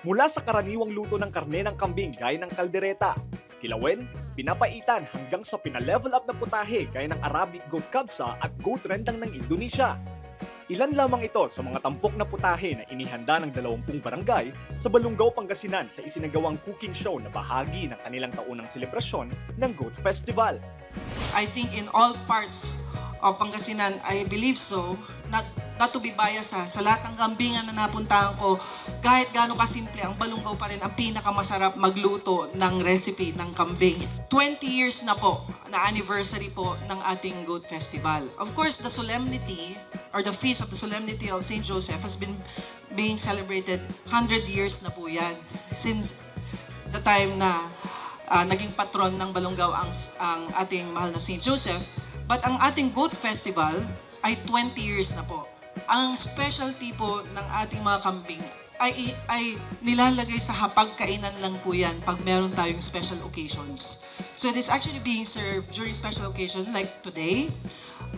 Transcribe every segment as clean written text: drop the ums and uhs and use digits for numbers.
Mula sa karaniwang luto ng karne ng kambing gaya ng kaldereta, kilawin, pinapaitan hanggang sa pinalevel up na putahe gaya ng Arabic goat kabsa at goat rendang ng Indonesia. Ilan lamang ito sa mga tampok na putahe na inihanda ng 20 barangay sa Balungaw, Pangasinan sa isinagawang cooking show na bahagi ng kanilang taunang selebrasyon ng Goat Festival. I think in all parts of Pangasinan, I believe so, not to be biased sa lahat ng kambingan na napuntahan ko, kahit gaano kasimple, ang Balungaw pa rin ang pinakamasarap magluto ng recipe ng kambing. 20 years na po, na anniversary po ng ating Goat Festival. Of course, the solemnity or the feast of the solemnity of St. Joseph has been being celebrated 100 years na po yan. Since the time na naging patron ng Balungaw ang ating mahal na St. Joseph. But ang ating Goat Festival ay 20 years na po. Ang specialty po ng ating mga kambing ay nilalagay sa hapagkainan lang po yan pag meron tayong special occasions. So it is actually being served during special occasion like today.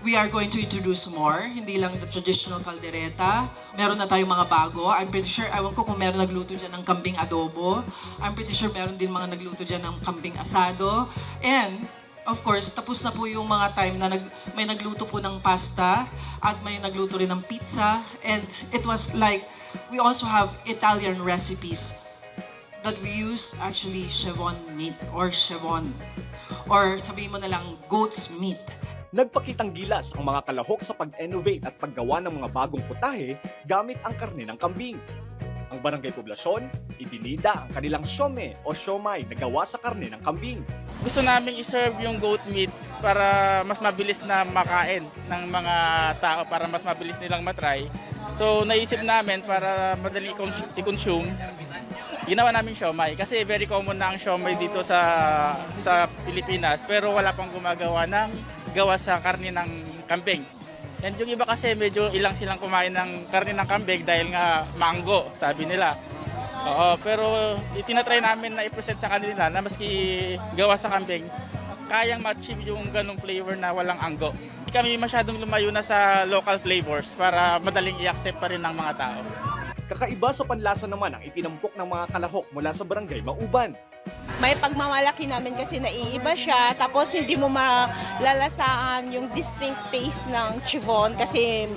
We are going to introduce more, hindi lang the traditional caldereta. Meron na tayong mga bago. I'm pretty sure, ewan ko kung meron nagluto dyan ng kambing adobo. I'm pretty sure meron din mga nagluto dyan ng kambing asado. And of course, tapos na po yung mga time na may nagluto po ng pasta at may nagluto rin ng pizza. And it was like, we also have Italian recipes that we use actually chevon meat or chevon. Or sabihin mo na lang, goat's meat. Nagpakitang gilas ang mga kalahok sa pag-innovate at paggawa ng mga bagong putahe gamit ang karne ng kambing. Ang barangay poblasyon, ibinida ang kanilang siomai o siomai na gawa sa karne ng kambing. Gusto namin i-serve yung goat meat para mas mabilis na makain ng mga tao, para mas mabilis nilang matry. So naisip namin para madali i-consume, ginawa namin siomai. Kasi very common na ang siomai dito sa Pilipinas, pero wala pang gumagawa ng gawa sa karne ng kambing. And yung iba kasi medyo ilang silang kumain ng karne ng kambing dahil nga mango, sabi nila. Oo, pero itinatry namin na i-present sa kanila na maski gawa sa kambing, kayang ma-achieve yung ganong flavor na walang anggo. Hindi kami masyadong lumayo na sa local flavors para madaling i-accept pa rin ng mga tao. Kakaiba sa panlasa naman ang itinampok ng mga kalahok mula sa barangay Mauban. May pagmamalaki namin kasi naiiba siya, tapos hindi mo malalasaan yung distinct taste ng chivon kasi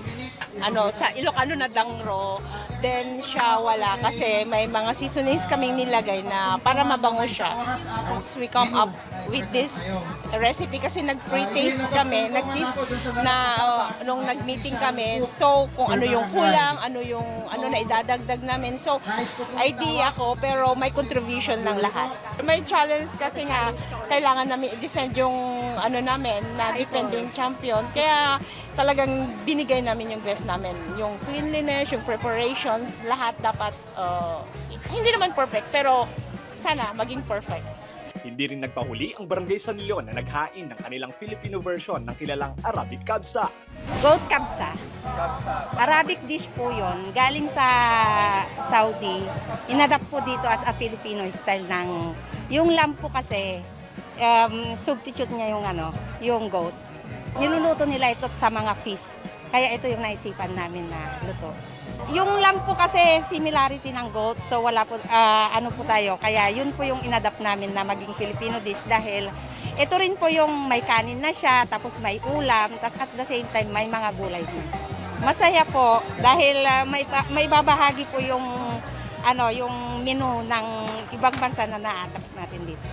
sa Ilocano na dangro, then siya wala kasi may mga seasonings kaming nilagay na para mabango siya. So we come up with this recipe kasi nag-pre-taste kami, nag-taste na nung nag-meeting kami, so kung ano yung kulang, ano na idadagdag namin. So idea ko pero may contribution ng lahat. May challenge kasi nga kailangan namin i-defend yung namin na defending champion. Kaya talagang binigay namin yung best namin. Yung cleanliness, yung preparations, lahat dapat hindi naman perfect pero sana maging perfect. Hindi rin nagpahuli ang barangay San Leon na naghain ng kanilang Filipino version ng kilalang Arabic kabsa. Goat kabsa. Arabic dish po yon, galing sa Saudi. Inadapt po dito as a Filipino style ng yung lamb po kasi substitute niya yung goat. Niluluto nila ito sa mga feast. Kaya ito yung naisipan namin na luto. Yung lamb po kasi similarity ng goat, so wala po, po tayo. Kaya yun po yung inadapt namin na maging Filipino dish dahil ito rin po yung may kanin na siya, tapos may ulam, tapos at the same time may mga gulay din. Masaya po dahil may babahagi po yung menu ng ibang bansa na na-adapt natin dito.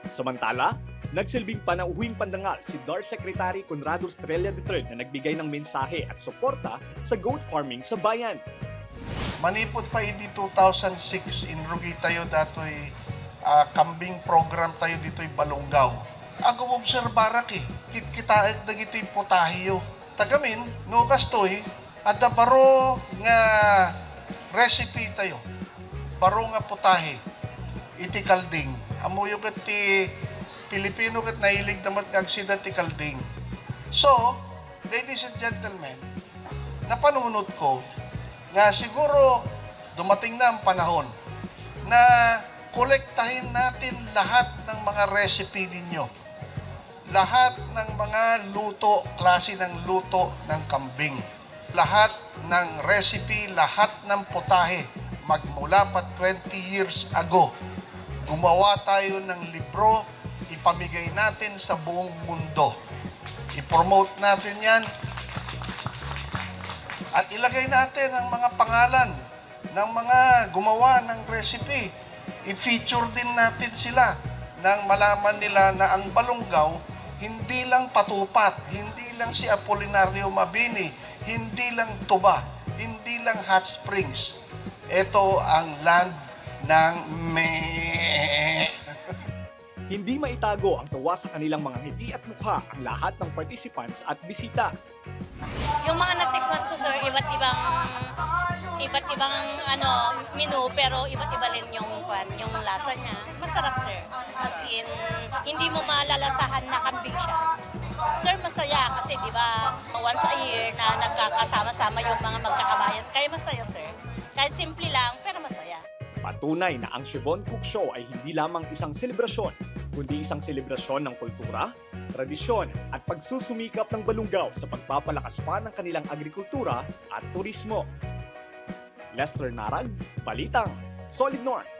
Samantala, nagsilbing panauhuing pandangal si DAR Secretary Conrado Estrella III na nagbigay ng mensahe at suporta sa goat farming sa bayan. Manipot pa iti 2006 in Rugi tayo datoy kambing program tayo dito'y Balungaw. Ako obserbarak kita dagito'y potahiyo. Tagamin, no kastoy, at baro nga recipe tayo. Baro nga potahe, iti kalding. Amuyo ti Pilipino kat nahilig naman kagsida ti kalding. So, ladies and gentlemen, napanunod ko nga siguro dumating na ang panahon na kolektahin natin lahat ng mga recipe ninyo. Lahat ng mga luto, klase ng luto ng kambing. Lahat ng recipe, lahat ng potahe, magmula pa 20 years ago. Gumawa tayo ng libro, ipamigay natin sa buong mundo. I-promote natin yan at ilagay natin ang mga pangalan ng mga gumawa ng recipe. I-feature din natin sila nang malaman nila na ang balunggaw hindi lang patupat, hindi lang si Apolinario Mabini, hindi lang tuba, hindi lang hot springs. Ito ang land ng Hindi maitago ang tuwa sa kanilang mga ngiti at mukha ang lahat ng participants at bisita. Yung mga natikman ko, sir, iba't ibang menu, pero iba't iba rin yung lasa niya. Masarap, sir. As in, hindi mo malalasahan na kambing siya. Sir, masaya kasi di ba once a year na nagkakasama-sama yung mga magkakabayan. Kaya masaya, sir. Kahit simple lang, pero masaya. Patunay na ang Chivon Cook Show ay hindi lamang isang selebrasyon, kundi isang selebrasyon ng kultura, tradisyon at pagsusumikap ng balunggaw sa pagpapalakas pa ng kanilang agrikultura at turismo. Lester Narag, Balitang, Solid North.